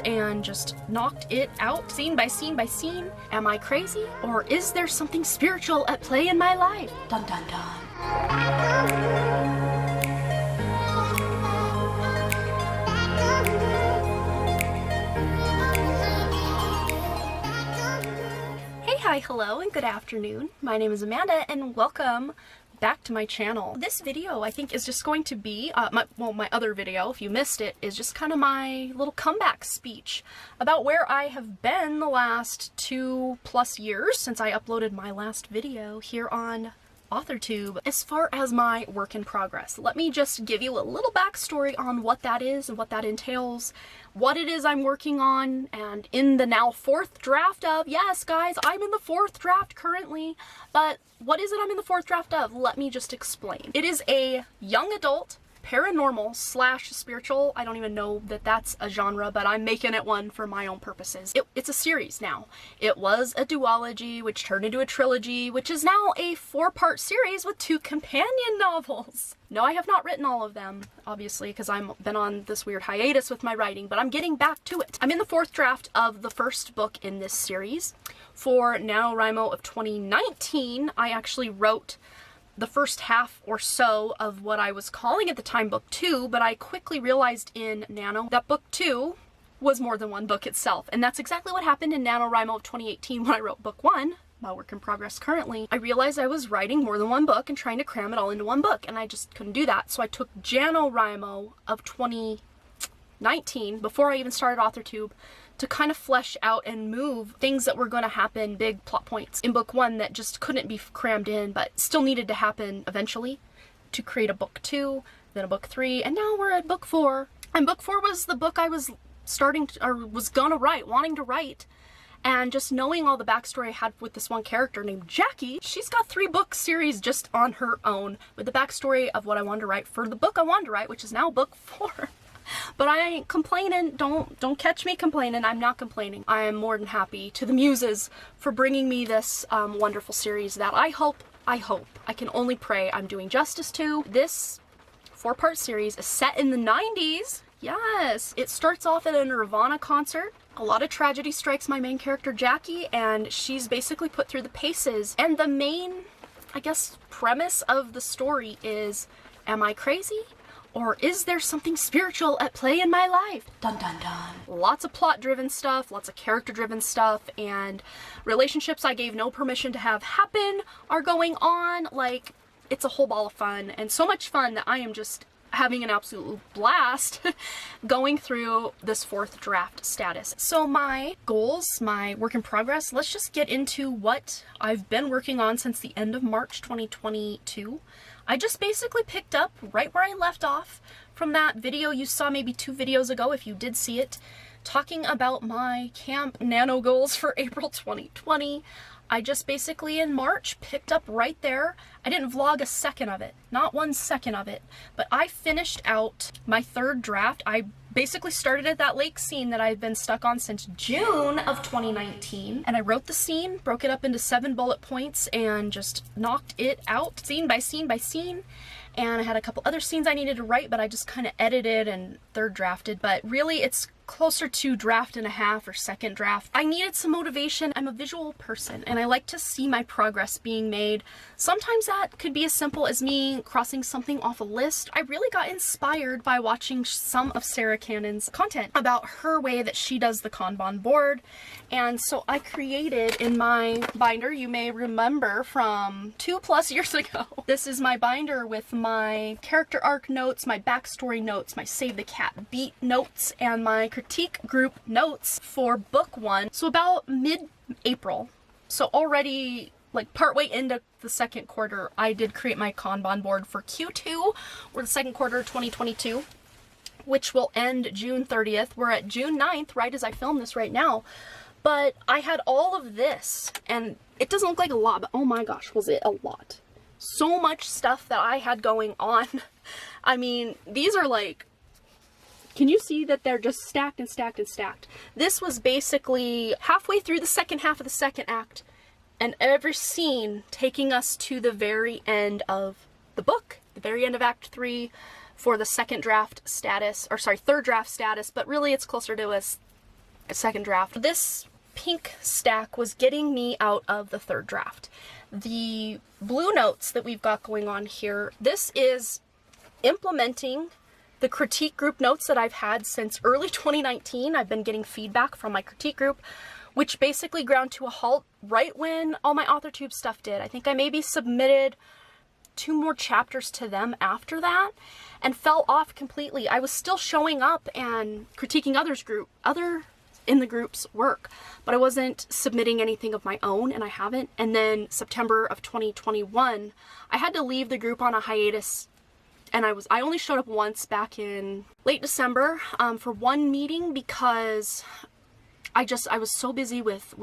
and just knocked it out scene by scene by scene. Am I crazy? Or is there something spiritual at play in my life? Dun dun dun. Hi, hello, and good afternoon. My name is Amanda, and welcome back to my channel. This video, I think, is just going to be, my other video, if you missed it, is just kind of my little comeback speech about where I have been the last 2+ years since I uploaded my last video here on Authortube. As far as my work in progress, let me just give you a little backstory on what that is and what that entails, what it is I'm working on, and in the now 4th draft of, yes guys, I'm in the 4th draft currently, but what is it I'm in the 4th draft of? Let me just explain. It is a young adult paranormal / spiritual. I don't even know that that's a genre, but I'm making it one for my own purposes. It's a series now. It was a duology, which turned into a trilogy, which is now a 4-part series with 2 companion novels. No, I have not written all of them, obviously, because I've been on this weird hiatus with my writing, but I'm getting back to it. I'm in the 4th draft of the first book in this series. For NaNoWriMo of 2019, I actually wrote the first half or so of what I was calling at the time Book 2, but I quickly realized in Nano that Book 2 was more than one book itself. And that's exactly what happened in NaNoWriMo of 2018 when I wrote Book 1, my work in progress currently. I realized I was writing more than one book and trying to cram it all into one book, and I just couldn't do that. So I took NaNoWriMo of 2019, before I even started Authortube, to kind of flesh out and move things that were going to happen, big plot points in Book 1 that just couldn't be crammed in, but still needed to happen eventually, to create a Book 2, then a Book 3, and now we're at Book 4. And Book 4 was the book I was wanting to write, and just knowing all the backstory I had with this one character named Jackie, she's got 3-book series just on her own, with the backstory of what I wanted to write for the book I wanted to write, which is now Book 4. But I ain't complaining. Don't catch me complaining. I'm not complaining. I am more than happy to the muses for bringing me this wonderful series that I hope, I can only pray I'm doing justice to. This 4-part series is set in the 90s. Yes! It starts off at a Nirvana concert. A lot of tragedy strikes my main character Jackie, and she's basically put through the paces. And the main, I guess, premise of the story is, am I crazy? Or is there something spiritual at play in my life? Dun dun dun. Lots of plot-driven stuff, lots of character-driven stuff, and relationships I gave no permission to have happen are going on. Like, it's a whole ball of fun, and so much fun that I am just having an absolute blast going through this 4th draft status. So my goals, my work in progress, let's just get into what I've been working on since the end of March 2022. I just basically picked up right where I left off from that video you saw maybe 2 videos ago, if you did see it, talking about my Camp Nano goals for April 2020. I just basically in March picked up right there. I didn't vlog a second of it, not 1 second of it, but I finished out my 3rd draft. I basically started at that lake scene that I've been stuck on since June of 2019, and I wrote the scene, broke it up into 7 bullet points, and just knocked it out scene by scene by scene. And I had a couple other scenes I needed to write, but I just kind of edited and 3rd drafted, but really it's closer to draft and a half or 2nd draft. I needed some motivation. I'm a visual person and I like to see my progress being made. Sometimes that could be as simple as me crossing something off a list. I really got inspired by watching some of Sarah Cannon's content about her way that she does the Kanban board, and so I created in my binder, you may remember from 2+ years ago, this is my binder with my character arc notes, my backstory notes, my Save the Cat beat notes, and my critique group notes for Book 1. So about mid-April, so already like partway into the 2nd quarter, I did create my Kanban board for Q2, or the 2nd quarter of 2022, which will end June 30th. We're at June 9th, right as I film this right now. But I had all of this, and it doesn't look like a lot, but oh my gosh, was it a lot. So much stuff that I had going on. I mean, these are like, can you see that they're just stacked and stacked and stacked? This was basically halfway through the 2nd half of the 2nd act, and every scene taking us to the very end of the book, the very end of Act 3 for the 2nd draft status, or sorry, 3rd draft status, but really it's closer to a second draft. This pink stack was getting me out of the third draft. The blue notes that we've got going on here, this is implementing the critique group notes that I've had since early 2019. I've been getting feedback from my critique group, which basically ground to a halt right when all my Authortube stuff did. I think I maybe submitted 2 more chapters to them after that and fell off completely. I was still showing up and critiquing other in the group's work, but I wasn't submitting anything of my own, and I haven't. And then September of 2021, I had to leave the group on a hiatus, and I only showed up once back in late December for one meeting because I was so busy with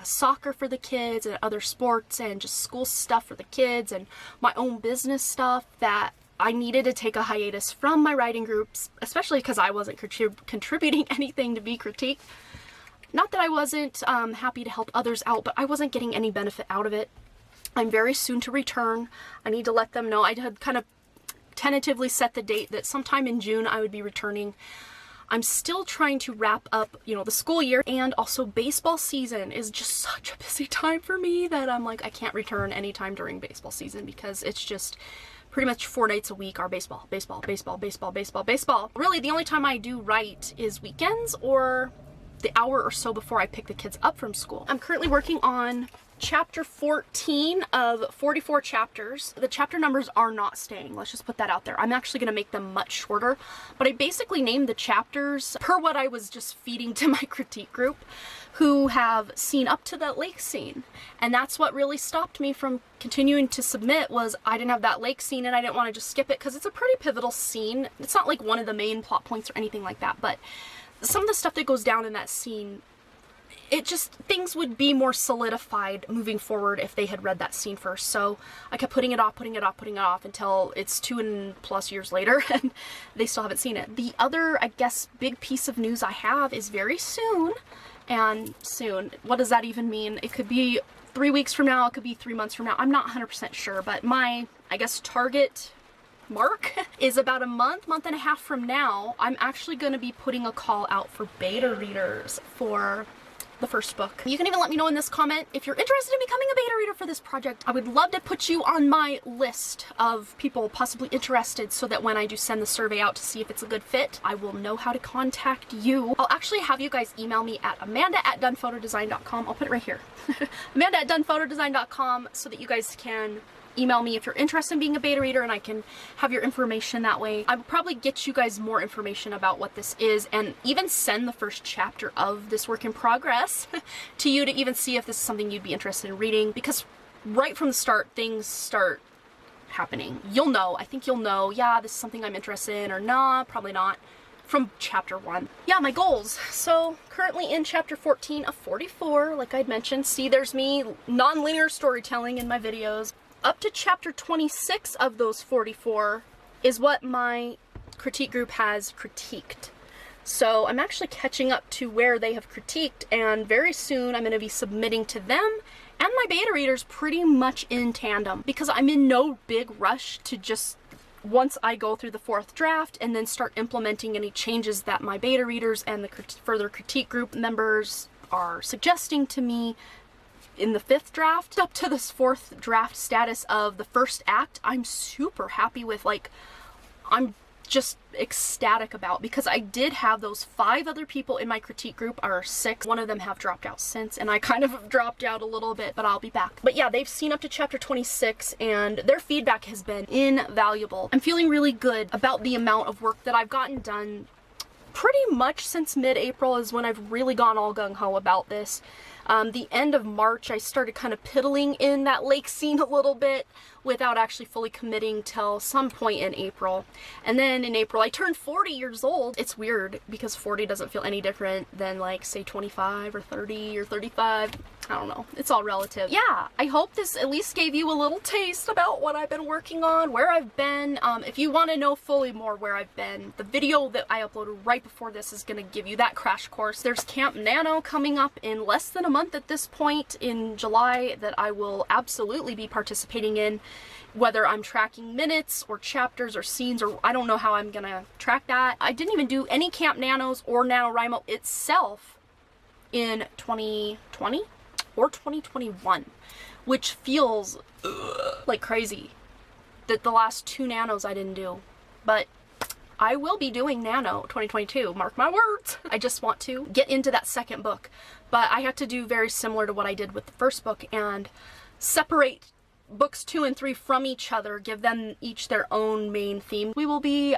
soccer for the kids and other sports and just school stuff for the kids and my own business stuff that I needed to take a hiatus from my writing groups, especially because I wasn't contributing anything to be critiqued. Not that I wasn't happy to help others out, but I wasn't getting any benefit out of it. I'm very soon to return. I need to let them know. I had kind of tentatively set the date that sometime in June I would be returning. I'm still trying to wrap up, the school year, and also baseball season is just such a busy time for me that I'm like, I can't return anytime during baseball season because it's just pretty much 4 nights a week are baseball. Really, the only time I do write is weekends or the hour or so before I pick the kids up from school. I'm currently working on chapter 14 of 44 chapters. The chapter numbers are not staying. Let's just put that out there. I'm actually going to make them much shorter, but I basically named the chapters per what I was just feeding to my critique group, who have seen up to that lake scene. And that's what really stopped me from continuing to submit, was I didn't have that lake scene and I didn't want to just skip it because it's a pretty pivotal scene. It's not like one of the main plot points or anything like that, but some of the stuff that goes down in that scene, things would be more solidified moving forward if they had read that scene first. So I kept putting it off until it's 2+ years later and they still haven't seen it. The other, I guess, big piece of news I have is very soon. And soon, what does that even mean? It could be 3 weeks from now, it could be 3 months from now. I'm not 100% sure, but my, I guess, target mark is about a month and a half from now. I'm actually going to be putting a call out for beta readers for the first book. You can even let me know in this comment if you're interested in becoming a beta reader for this project. I would love to put you on my list of people possibly interested so that when I do send the survey out to see if it's a good fit, I will know how to contact you. I'll actually have you guys email me at amanda@donephotodesign.com. I'll put it right here. amanda@donephotodesign.com so that you guys can email me if you're interested in being a beta reader and I can have your information that way. I will probably get you guys more information about what this is and even send the first chapter of this work in progress to you to even see if this is something you'd be interested in reading, because right from the start things start happening. You'll know, I think you'll know, yeah, this is something I'm interested in, or nah, probably not, from chapter 1. Yeah, my goals. So currently in chapter 14 of 44, like I'd mentioned. See, there's me non-linear storytelling in my videos. Up to chapter 26 of those 44 is what my critique group has critiqued. So I'm actually catching up to where they have critiqued, and very soon I'm going to be submitting to them and my beta readers pretty much in tandem, because I'm in no big rush to just, once I go through the 4th draft and then start implementing any changes that my beta readers and the further critique group members are suggesting to me in the 5th draft, up to this 4th draft status of the first act, I'm super happy with. Like, I'm just ecstatic about, because I did have those 5 other people in my critique group, or 6. One of them have dropped out since, and I kind of dropped out a little bit, but I'll be back. But yeah, they've seen up to chapter 26 and their feedback has been invaluable. I'm feeling really good about the amount of work that I've gotten done. Pretty much since mid-April is when I've really gone all gung-ho about this. The end of March, I started kind of piddling in that lake scene a little bit without actually fully committing till some point in April. And then in April, I turned 40 years old. It's weird because 40 doesn't feel any different than, like, say 25 or 30 or 35. I don't know. It's all relative. Yeah, I hope this at least gave you a little taste about what I've been working on, where I've been. If you want to know fully more where I've been, the video that I uploaded right before this is going to give you that crash course. There's Camp Nano coming up in less than a month at this point in July that I will absolutely be participating in. Whether I'm tracking minutes or chapters or scenes, or I don't know how I'm gonna track that. I didn't even do any Camp Nanos or NaNoWriMo itself in 2020 or 2021, which feels like crazy that the last 2 nanos I didn't do. But I will be doing Nano 2022, mark my words. I just want to get into that second book, but I had to do very similar to what I did with the first book and separate books 2 and 3 from each other, give them each their own main theme. We will be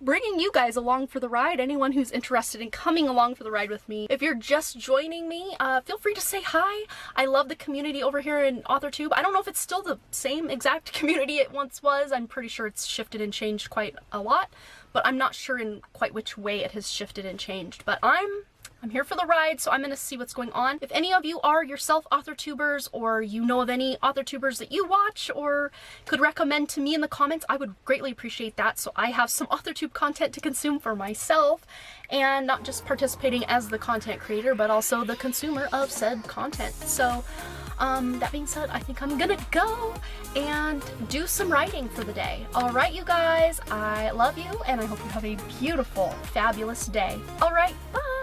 bringing you guys along for the ride, anyone who's interested in coming along for the ride with me. If you're just joining me, feel free to say hi. I love the community over here in Authortube. I don't know if it's still the same exact community it once was. I'm pretty sure it's shifted and changed quite a lot, but I'm not sure in quite which way it has shifted and changed. But I'm here for the ride, so I'm going to see what's going on. If any of you are yourself Authortubers, or you know of any Authortubers that you watch or could recommend to me in the comments, I would greatly appreciate that, so I have some Authortube content to consume for myself, and not just participating as the content creator, but also the consumer of said content. So that being said, I think I'm gonna go and do some writing for the day. Alright, you guys, I love you, and I hope you have a beautiful, fabulous day. Alright, bye!